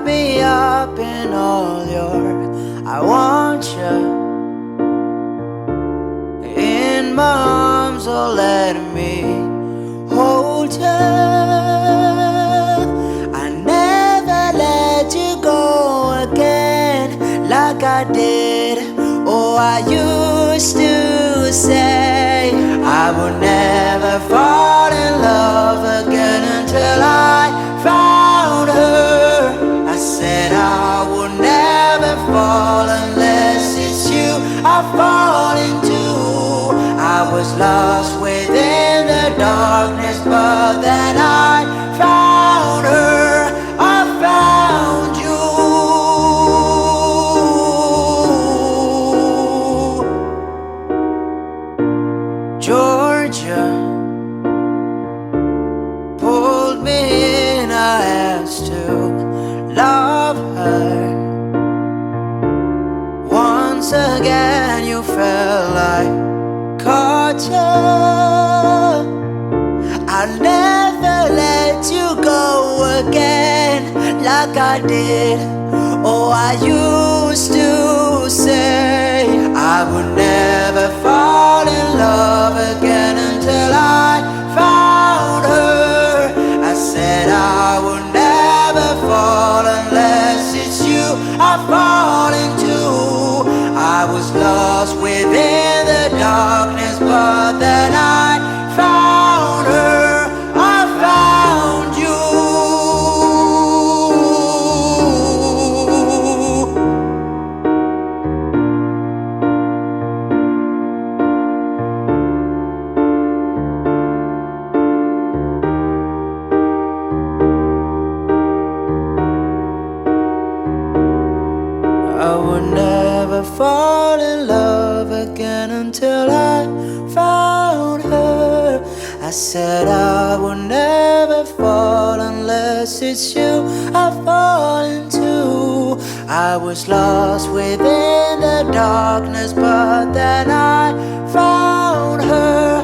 wrap me up in all your I want you in my arms, oh let me hold you. I never let you go again like I did. Oh, I used to say I would never fall in love again until I found her. I said I would never fall unless it's you I fall into. I was lost within the darkness, but then I found her. I found you. Georgia pulled me in, I asked to love her. Once again you felt like culture. I'll never let you go again like I did. Oh, I used to say I would never fall in love again until I found her. I said I would never fall unless it's you I fall into. I was lost within the darkness, but then I found her. I found you. I would never fall in love again until I found her. I said I would never fall unless it's you I fall into. I was lost within the darkness, but then I found her.